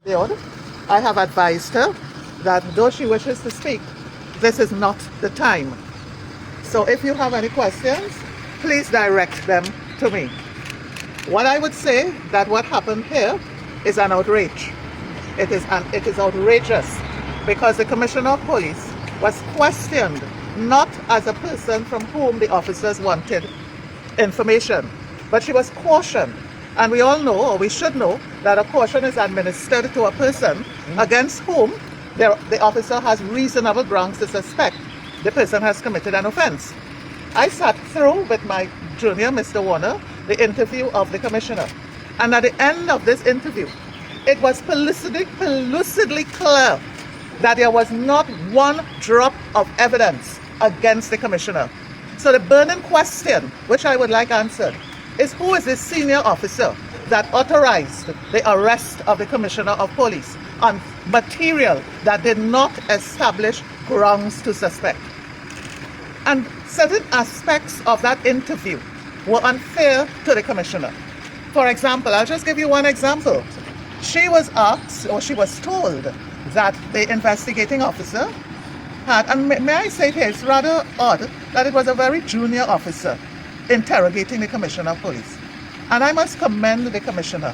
I have advised her that though she wishes to speak, this is not the time. So if you have any questions, please direct them to me. What I would say that what happened here is an outrage. It is outrageous because the Commissioner of Police was questioned not as a person from whom the officers wanted information, but she was cautioned. And we all know, or we should know, that a caution is administered to a person against whom the officer has reasonable grounds to suspect the person has committed an offense. I sat through with my junior, Mr. Warner, the interview of the commissioner. And at the end of this interview, it was pellucidly clear that there was not one drop of evidence against the commissioner. So the burning question, which I would like answered, is who is the senior officer that authorized the arrest of the Commissioner of Police on material that did not establish grounds to suspect? And certain aspects of that interview were unfair to the Commissioner. For example, I'll just give you one example. She was asked, or she was told, that the investigating officer had, and may I say here, it's rather odd that it was a very junior officer interrogating the Commissioner of Police. And I must commend the Commissioner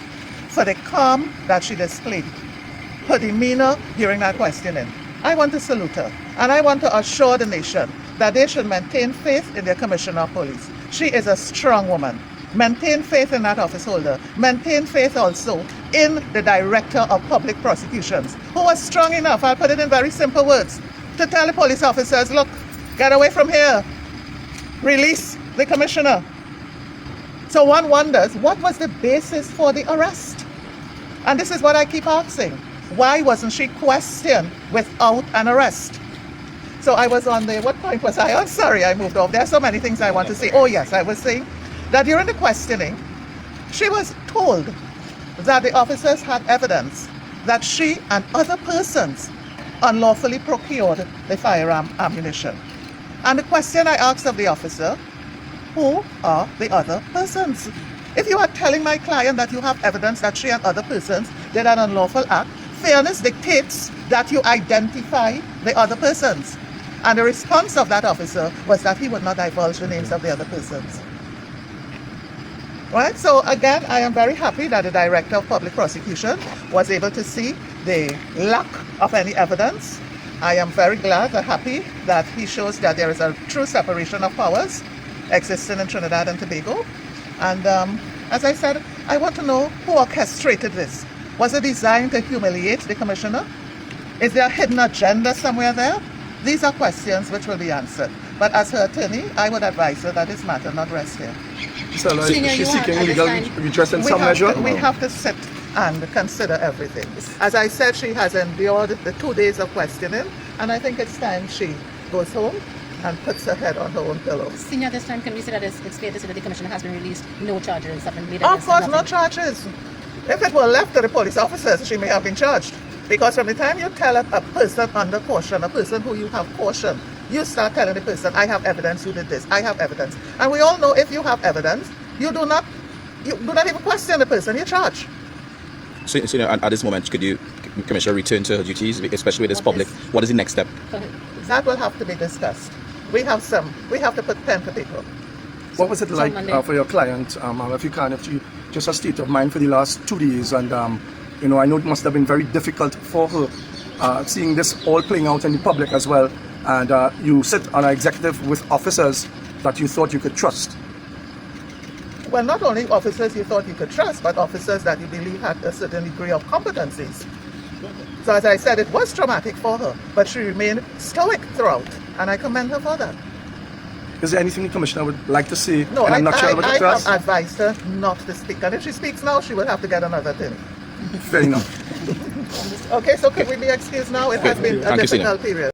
for the calm that she displayed, her demeanor during that questioning. I want to salute her, and I want to assure the nation that they should maintain faith in their Commissioner of Police. She is a strong woman. Maintain faith in that office holder. Maintain faith also in the Director of Public Prosecutions, who was strong enough, I'll put it in very simple words, to tell the police officers, look, get away from here. Release the Commissioner. So one wonders, what was the basis for the arrest? And this is what I keep asking. Why wasn't she questioned without an arrest? So I was on the, what point was I on? Sorry, I moved off. There are so many things I want to say. Oh yes, I was saying that during the questioning, she was told that the officers had evidence that she and other persons unlawfully procured the firearm ammunition. And the question I asked of the officer, who are the other persons? If you are telling my client that you have evidence that she and other persons did an unlawful act, fairness dictates that you identify the other persons. And the response of that officer was that he would not divulge the names of the other persons. Right? So again, I am very happy that the Director of Public Prosecution was able to see the lack of any evidence. I am very glad and happy that he shows that there is a true separation of powers existing in Trinidad and Tobago. And as I said, I want to know who orchestrated this. Was it designed to humiliate the Commissioner? Is there a hidden agenda somewhere there? These are questions which will be answered. But as her attorney, I would advise her that this matter not rest here. So she's seeking legal redress in some measure? We have to sit and consider everything. As I said, she has endured the 2 days of questioning, and I think it's time she goes home and puts her head on her own pillow. Senior, this time, can we say that it's fair to say that the Commissioner has been released, no charges have been made? Of course, no charges. If it were left to the police officers, she may have been charged. Because from the time you tell a person under caution, a person who you have cautioned, you start telling the person, I have evidence, you did this, I have evidence. And we all know if you have evidence, you do not even question the person, you charge. So at this moment, could you, Commissioner, return to her duties, especially with this public? What is the next step? That will have to be discussed. We have to put pen to paper. What was it like for your client, if you just a state of mind for the last 2 days? And I know it must have been very difficult for her, seeing this all playing out in the public as well. And you sit on an executive with officers that you thought you could trust. Well, not only officers you thought you could trust, but officers that you believe had a certain degree of competencies. So as I said, it was traumatic for her, but she remained stoic throughout, and I commend her for that. Is there anything the Commissioner would like to say? No, I have advised her not to speak, and if she speaks now, she will have to get another thing. Fair enough. Okay, so can we be excused now? It has been a difficult period.